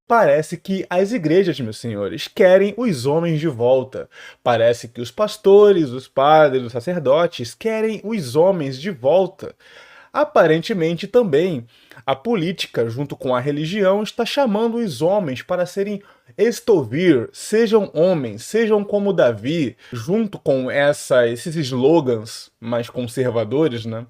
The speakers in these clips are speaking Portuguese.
Parece que as igrejas, meus senhores, querem os homens de volta. Parece que os pastores, os padres, os sacerdotes querem os homens de volta. Aparentemente também a política, junto com a religião, está chamando os homens para serem estovir, sejam homens, sejam como Davi, junto com esses slogans mais conservadores, né?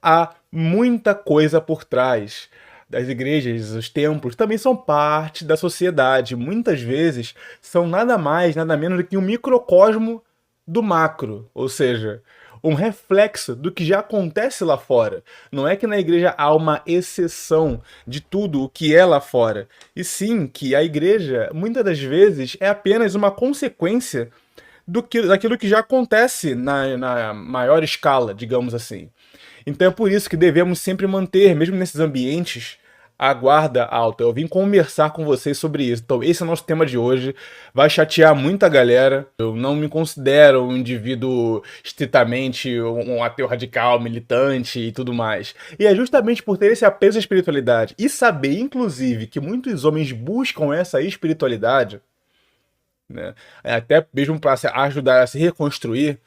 Há muita coisa por trás. Das igrejas, os templos também são parte da sociedade. Muitas vezes são nada mais, nada menos do que um microcosmo do macro, ou seja, um reflexo do que já acontece lá fora. Não é que na igreja há uma exceção de tudo o que é lá fora, e sim que a igreja, muitas das vezes, é apenas uma consequência daquilo que já acontece na maior escala, digamos assim. Então é por isso que devemos sempre manter, mesmo nesses ambientes, a guarda alta. Eu vim conversar com vocês sobre isso. Então esse é o nosso tema de hoje. Vai chatear muita galera. Eu não me considero um indivíduo estritamente um ateu radical, militante e tudo mais. E é justamente por ter esse apelo à espiritualidade e saber, inclusive, que muitos homens buscam essa espiritualidade, né, até mesmo para ajudar a se reconstruir,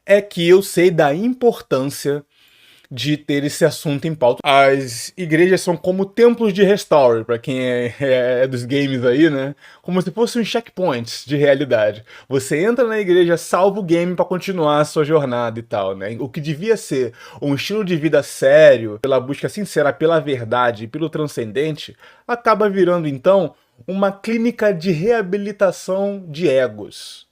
é que eu sei da importância de ter esse assunto em pauta. As igrejas são como templos de restore, para quem é dos games aí, né? Como se fossem checkpoints de realidade. Você entra na igreja, salva o game para continuar a sua jornada e tal, né? O que devia ser um estilo de vida sério, pela busca sincera pela verdade e pelo transcendente, acaba virando então uma clínica de reabilitação de egos.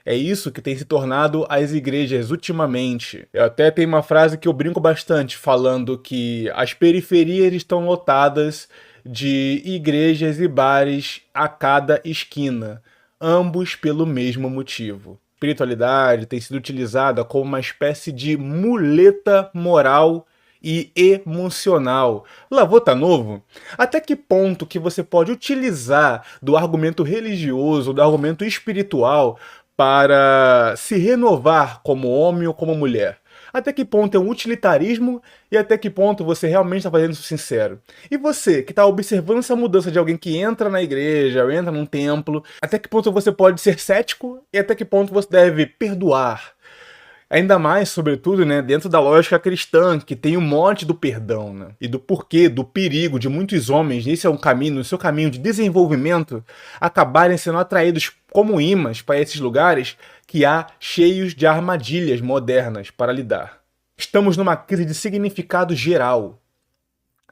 É isso que tem se tornado as igrejas ultimamente. Eu até tenho uma frase que eu brinco bastante, falando que as periferias estão lotadas de igrejas e bares a cada esquina, ambos pelo mesmo motivo. Espiritualidade tem sido utilizada como uma espécie de muleta moral e emocional. Lavô tá novo? Até que ponto que você pode utilizar do argumento religioso, do argumento espiritual, para se renovar como homem ou como mulher? Até que ponto é um utilitarismo e até que ponto você realmente está fazendo isso sincero? E você, que está observando essa mudança de alguém que entra na igreja, ou entra num templo, até que ponto você pode ser cético e até que ponto você deve perdoar? Ainda mais, sobretudo, né, dentro da lógica cristã, que tem o mote do perdão, né, e do porquê, do perigo de muitos homens, nesse é um caminho, no seu caminho de desenvolvimento, acabarem sendo atraídos como imãs para esses lugares que há cheios de armadilhas modernas para lidar. Estamos numa crise de significado geral.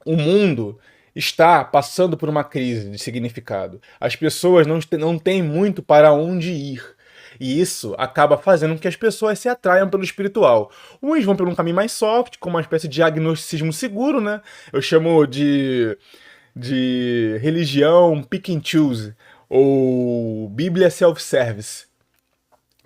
O mundo está passando por uma crise de significado. As pessoas não têm muito para onde ir. E isso acaba fazendo com que as pessoas se atraiam pelo espiritual. Uns vão por um caminho mais soft, como uma espécie de agnosticismo seguro, né? Eu chamo de religião pick and choose, ou Bíblia self-service.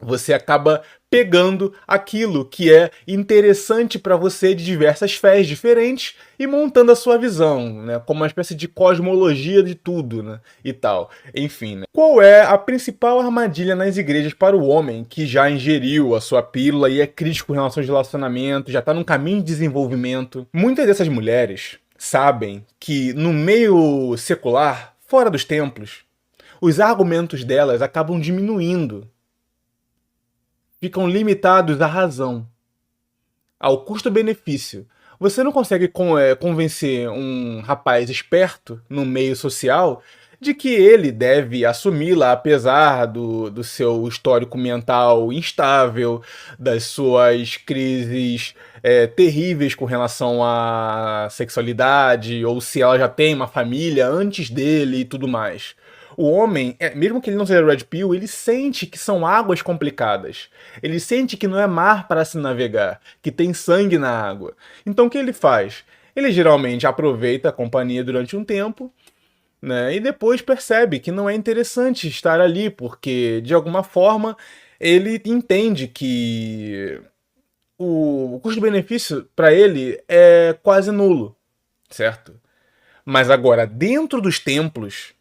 Você acaba pegando aquilo que é interessante para você de diversas fés diferentes e montando a sua visão, né, como uma espécie de cosmologia de tudo, né, e tal. Enfim, né. Qual é a principal armadilha nas igrejas para o homem que já ingeriu a sua pílula e é crítico com relação aos relacionamentos, já está num caminho de desenvolvimento? Muitas dessas mulheres sabem que no meio secular, fora dos templos, os argumentos delas acabam diminuindo, ficam limitados à razão, ao custo-benefício. Você não consegue convencer um rapaz esperto no meio social de que ele deve assumi-la apesar do seu histórico mental instável, das suas crises terríveis com relação à sexualidade, ou se ela já tem uma família antes dele e tudo mais. O homem, mesmo que ele não seja Red Pill, ele sente que são águas complicadas. Ele sente que não é mar para se navegar, que tem sangue na água. Então o que ele faz? Ele geralmente aproveita a companhia durante um tempo, né, e depois percebe que não é interessante estar ali, porque de alguma forma ele entende que o custo-benefício para ele é quase nulo, certo? Mas agora, dentro dos templos,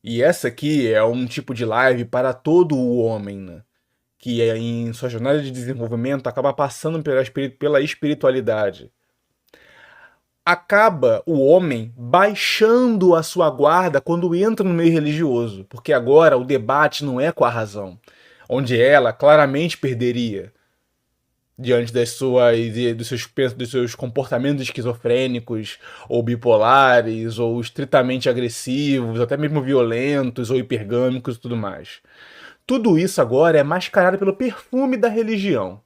e essa aqui é um tipo de live para todo o homem, né, que em sua jornada de desenvolvimento acaba passando pela espiritualidade. acaba o homem baixando a sua guarda quando entra no meio religioso, porque agora o debate não é com a razão, onde ela claramente perderia diante dos seus comportamentos esquizofrênicos, ou bipolares, ou estritamente agressivos, até mesmo violentos, ou hipergâmicos e tudo mais. Tudo isso agora é mascarado pelo perfume da religião.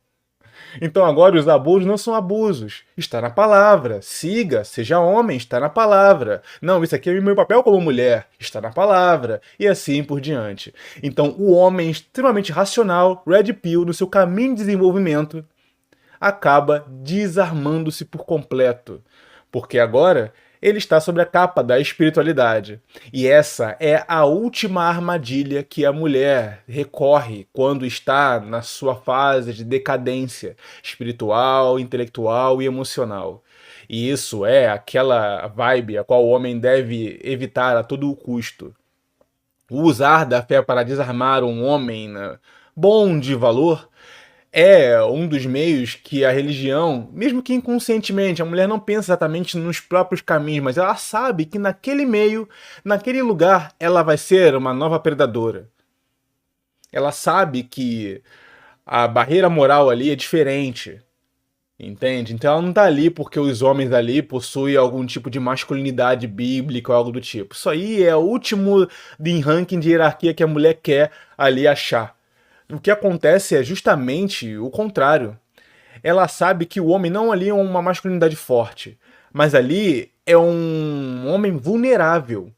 Então agora os abusos não são abusos. Está na palavra. Siga, seja homem, está na palavra. Não, isso aqui é o meu papel como mulher. Está na palavra. E assim por diante. Então o homem extremamente racional, red pill, no seu caminho de desenvolvimento, acaba desarmando-se por completo. Porque agora ele está sobre a capa da espiritualidade. E essa é a última armadilha que a mulher recorre quando está na sua fase de decadência espiritual, intelectual e emocional. E isso é aquela vibe a qual o homem deve evitar a todo custo. O usar da fé para desarmar um homem, né, bom de valor é um dos meios que a religião, mesmo que inconscientemente, a mulher não pensa exatamente nos próprios caminhos, mas ela sabe que naquele meio, naquele lugar, ela vai ser uma nova predadora. Ela sabe que a barreira moral ali é diferente, entende? Então ela não tá ali porque os homens ali possuem algum tipo de masculinidade bíblica ou algo do tipo. Isso aí é o último em ranking de hierarquia que a mulher quer ali achar. O que acontece é justamente o contrário. Ela sabe que o homem não ali é uma masculinidade forte, mas ali é um homem vulnerável,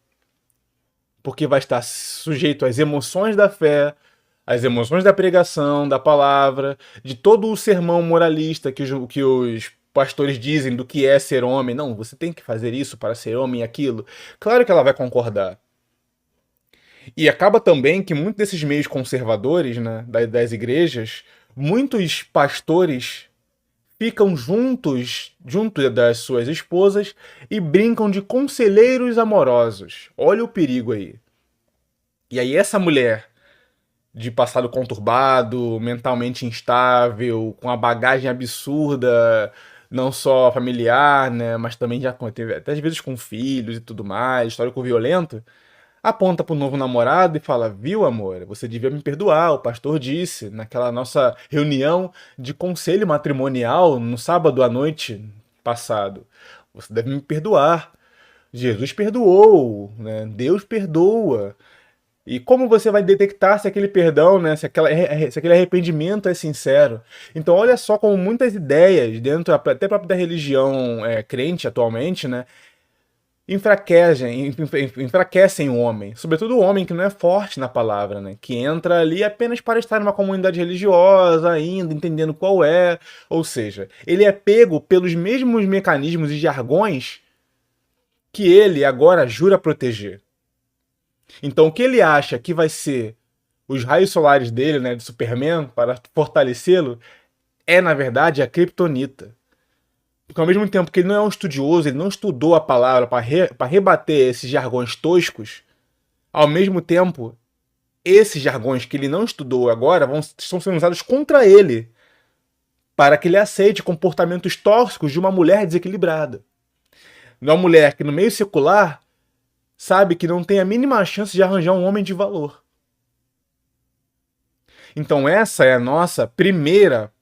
porque vai estar sujeito às emoções da fé, às emoções da pregação, da palavra, de todo o sermão moralista que os pastores dizem do que é ser homem. Não, você tem que fazer isso para ser homem e aquilo. Claro que ela vai concordar. E acaba também que muitos desses meios conservadores, né, das igrejas, muitos pastores ficam junto das suas esposas e brincam de conselheiros amorosos. Olha o perigo aí. E aí essa mulher de passado conturbado, mentalmente instável, com a bagagem absurda, não só familiar, né, mas também já teve até às vezes com filhos e tudo mais, histórico violento, aponta pro novo namorado e fala: viu, amor, você devia me perdoar, o pastor disse naquela nossa reunião de conselho matrimonial no sábado à noite passado. Você deve me perdoar. Jesus perdoou, né? Deus perdoa. E como você vai detectar se aquele perdão, né, se aquele arrependimento é sincero? Então, olha só como muitas ideias, dentro até próprio da religião crente atualmente, né, enfraquecem o homem, sobretudo o homem que não é forte na palavra, né? Que entra ali apenas para estar numa comunidade religiosa, ainda entendendo qual é, ou seja, ele é pego pelos mesmos mecanismos e jargões que ele agora jura proteger. Então, o que ele acha que vai ser os raios solares dele, né, de Superman, para fortalecê-lo, é na verdade a Kryptonita. Porque ao mesmo tempo que ele não é um estudioso, ele não estudou a palavra para rebater esses jargões toscos, ao mesmo tempo, esses jargões que ele não estudou agora estão sendo usados contra ele, para que ele aceite comportamentos tóxicos de uma mulher desequilibrada. De uma mulher que no meio secular sabe que não tem a mínima chance de arranjar um homem de valor. Então essa é a nossa primeiro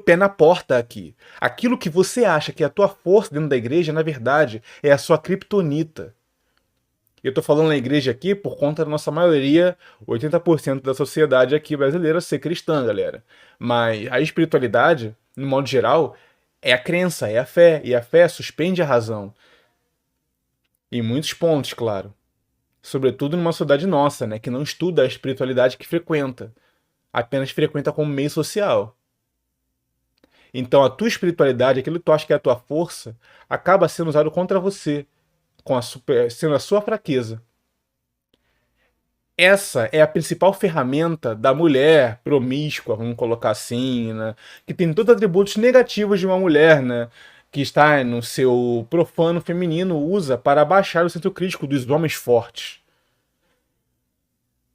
pé na porta aqui. Aquilo que você acha que é a tua força dentro da igreja, na verdade, é a sua criptonita. Eu tô falando na igreja aqui por conta da nossa maioria, 80% da sociedade aqui brasileira ser cristã, galera. Mas a espiritualidade, no modo geral, é a crença, é a fé. E a fé suspende a razão. Em muitos pontos, claro. Sobretudo numa sociedade nossa, né, que não estuda a espiritualidade que frequenta. Apenas frequenta como meio social. Então a tua espiritualidade, aquilo que tu acha que é a tua força, acaba sendo usado contra você, sendo a sua fraqueza. Essa é a principal ferramenta da mulher promíscua, vamos colocar assim, né? Que tem todos os atributos negativos de uma mulher, né? Que está no seu profano feminino, usa para abaixar o centro crítico dos homens fortes.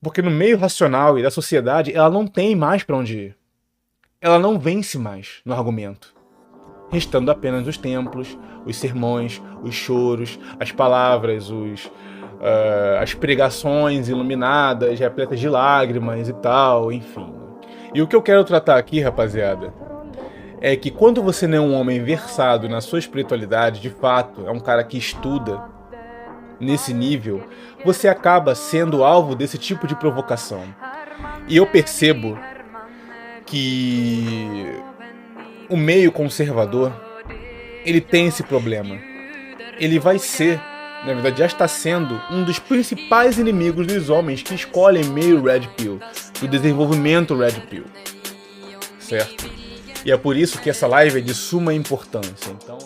Porque no meio racional e da sociedade, ela não tem mais para onde ir. Ela não vence mais no argumento. restando apenas os templos, os sermões, os choros, as palavras, as pregações iluminadas, repletas de lágrimas e tal, enfim. E o que eu quero tratar aqui, rapaziada, é que quando você não é um homem versado na sua espiritualidade, de fato, é um cara que estuda nesse nível, você acaba sendo alvo desse tipo de provocação. E eu percebo que o meio conservador, ele tem esse problema. Ele vai ser, na verdade já está sendo, um dos principais inimigos dos homens que escolhem meio Red Pill, do desenvolvimento Red Pill, certo? E é por isso que essa live é de suma importância. Então